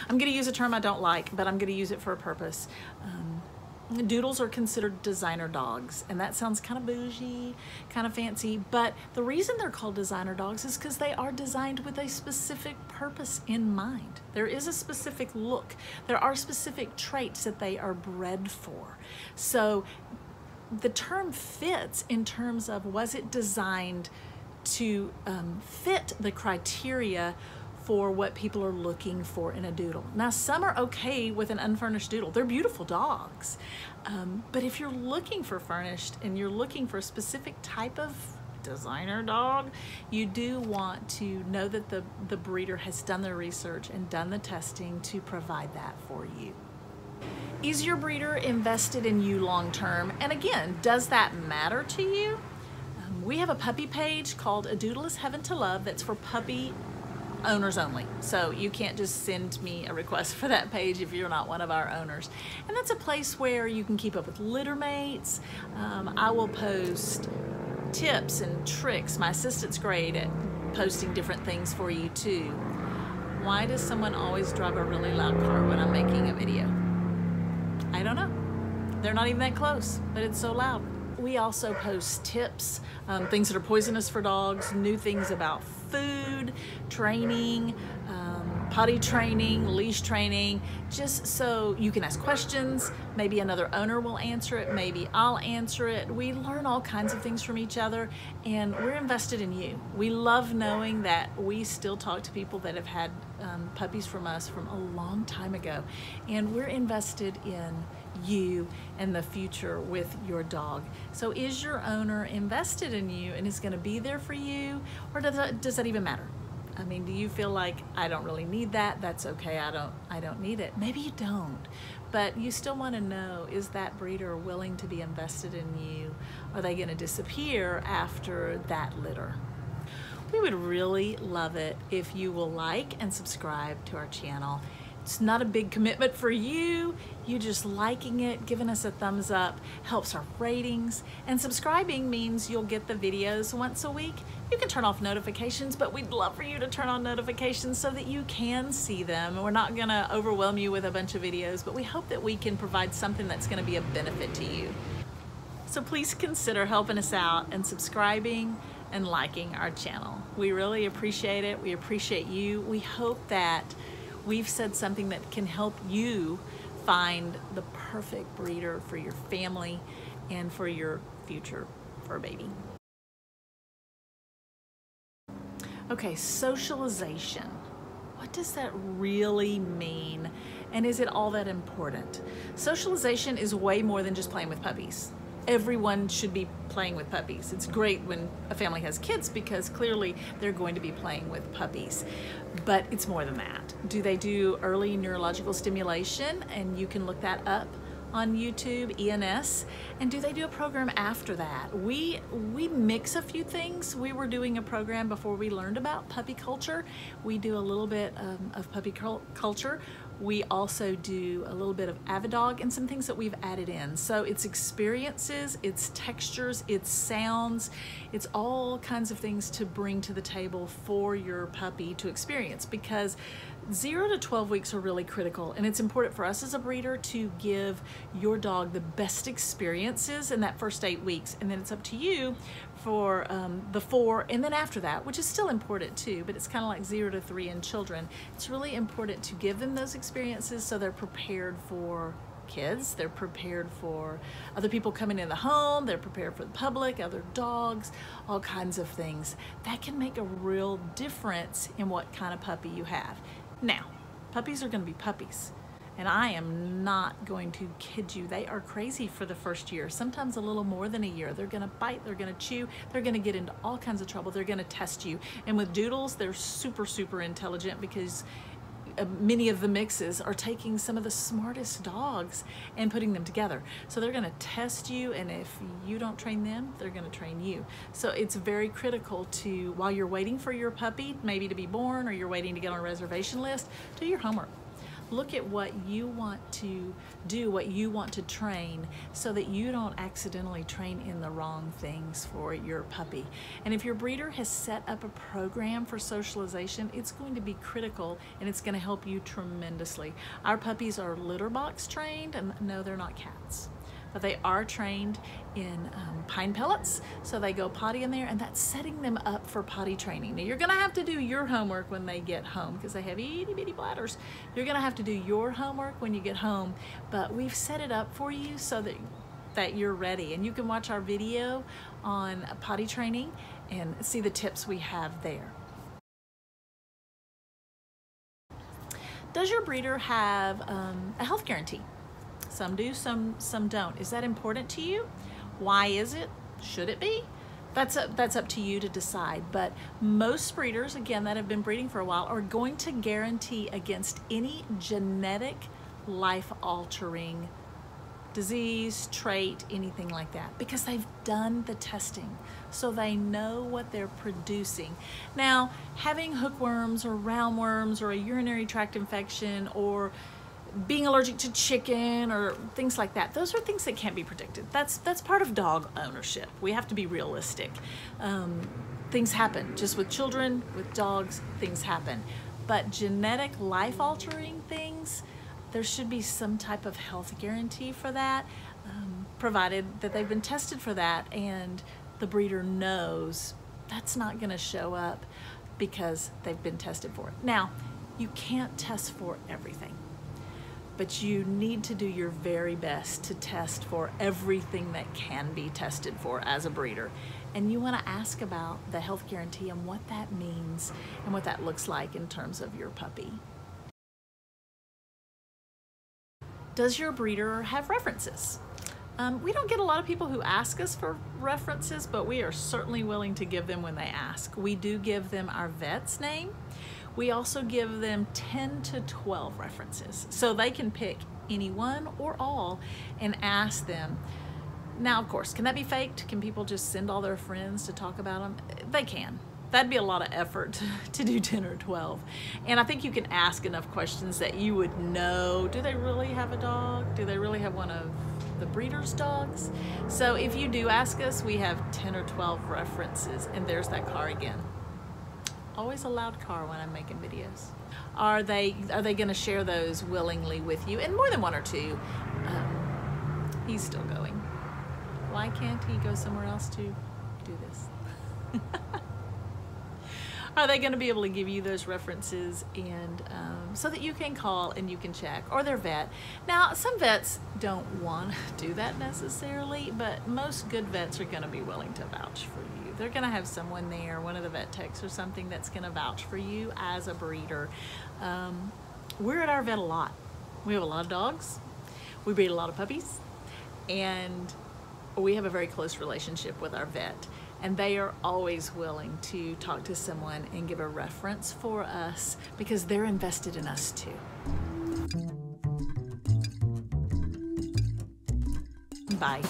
I'm going to use a term I don't like, but I'm going to use it for a purpose. Doodles are considered designer dogs, and that sounds kind of bougie, kind of fancy, but the reason they're called designer dogs is because they are designed with a specific purpose in mind. There is a specific look. There are specific traits that they are bred for. So the term fits in terms of, was it designed to fit the criteria for what people are looking for in a doodle. Now, some are okay with an unfurnished doodle. They're beautiful dogs. But if you're looking for furnished and you're looking for a specific type of designer dog, you do want to know that the breeder has done their research and done the testing to provide that for you. Is your breeder invested in you long term? And again, does that matter to you? We have a puppy page called A Doodle is Heaven to Love that's for puppy owners only. So you can't just send me a request for that page if you're not one of our owners. And that's a place where you can keep up with litter mates. I will post tips and tricks. My assistant's great at posting different things for you too. Why does someone always drive a really loud car when I'm making a video? I don't know. They're not even that close, but it's so loud. We also post tips, things that are poisonous for dogs, new things about food, training, potty training, leash training, just so you can ask questions. Maybe another owner will answer it, maybe I'll answer it. We learn all kinds of things from each other, and we're invested in you. We love knowing that we still talk to people that have had puppies from us from a long time ago, and we're invested in you and the future with your dog. So is your owner invested in you and is going to be there for you, or does that even matter? I mean, do you feel like, I don't really need that, that's okay, I don't need it? Maybe you don't, but you still want to know, is that breeder willing to be invested in you? Are they going to disappear after that litter? We would really love it if you will like and subscribe to our channel. It's not a big commitment for you. You just liking it, giving us a thumbs up helps our ratings. And subscribing means you'll get the videos once a week. You can turn off notifications, but we'd love for you to turn on notifications so that you can see them. We're not gonna overwhelm you with a bunch of videos, but we hope that we can provide something that's gonna be a benefit to you. So please consider helping us out and subscribing and liking our channel. We really appreciate it. We appreciate you. We hope that we've said something that can help you find the perfect breeder for your family and for your future fur baby. Okay, socialization. What does that really mean? And is it all that important? Socialization is way more than just playing with puppies. Everyone should be playing with puppies. It's great when a family has kids because clearly they're going to be playing with puppies. But it's more than that. Do they do early neurological stimulation? And you can look that up on YouTube, ENS. And do they do a program after that? We mix a few things. We were doing a program before we learned about puppy culture. We do a little bit of puppy culture. We also do a little bit of Avidog and some things that we've added in. So it's experiences, it's textures, it's sounds, it's all kinds of things to bring to the table for your puppy to experience, because 0 to 12 weeks are really critical, and it's important for us as a breeder to give your dog the best experiences in that first 8 weeks, and then it's up to you for the 4 and then after that, which is still important too, but it's kind of like 0 to 3 in children. It's really important to give them those experiences so they're prepared for kids, they're prepared for other people coming in the home, they're prepared for the public, other dogs, all kinds of things. That can make a real difference in what kind of puppy you have. Now, puppies are going to be puppies, and I am not going to kid you. They are crazy for the first year, sometimes a little more than a year. They're going to bite, they're going to chew, they're going to get into all kinds of trouble, they're going to test you. And with Doodles, they're super, super intelligent because many of the mixes are taking some of the smartest dogs and putting them together. So they're going to test you, and if you don't train them, they're going to train you. So it's very critical to, while you're waiting for your puppy maybe to be born, or you're waiting to get on a reservation list, do your homework. Look at what you want to do, what you want to train, so that you don't accidentally train in the wrong things for your puppy. And if your breeder has set up a program for socialization, it's going to be critical and it's going to help you tremendously. Our puppies are litter box trained, and no, they're not cats, but they are trained in pine pellets, so they go potty in there, and that's setting them up for potty training. Now, you're gonna have to do your homework when they get home because they have itty bitty bladders. You're gonna have to do your homework when you get home, but we've set it up for you so that you're ready. And you can watch our video on potty training and see the tips we have there. Does your breeder have a health guarantee? Some do, some don't. Is that important to you? Why is it? Should it be? That's up to you to decide. But most breeders, again, that have been breeding for a while, are going to guarantee against any genetic life-altering disease, trait, anything like that, because they've done the testing, so they know what they're producing. Now, having hookworms or roundworms or a urinary tract infection or being allergic to chicken or things like that, those are things that can't be predicted. That's part of dog ownership. We have to be realistic. Things happen, just with children, with dogs, things happen. But genetic life-altering things, there should be some type of health guarantee for that, provided that they've been tested for that and the breeder knows that's not gonna show up because they've been tested for it. Now, you can't test for everything, but you need to do your very best to test for everything that can be tested for as a breeder. And you want to ask about the health guarantee and what that means and what that looks like in terms of your puppy. Does your breeder have references? We don't get a lot of people who ask us for references, but we are certainly willing to give them when they ask. We do give them our vet's name. We also give them 10 to 12 references, so they can pick any one or all and ask them. Now, of course, can that be faked? Can people just send all their friends to talk about them? They can. That'd be a lot of effort to do 10 or 12. And I think you can ask enough questions that you would know, do they really have a dog? Do they really have one of the breeder's dogs? So if you do ask us, we have 10 or 12 references, and there's that car again. Always a loud car when I'm making videos. Are they gonna share those willingly with you? And more than one or two. He's still going. Why can't he go somewhere else to do this? Are they going to be able to give you those references and so that you can call and you can check, or their vet? Now, some vets don't want to do that necessarily, but most good vets are going to be willing to vouch for you. They're going to have someone there, one of the vet techs or something, that's going to vouch for you as a breeder. We're at our vet a lot. We have a lot of dogs. We breed a lot of puppies, and we have a very close relationship with our vet. And they are always willing to talk to someone and give a reference for us because they're invested in us too. Bye.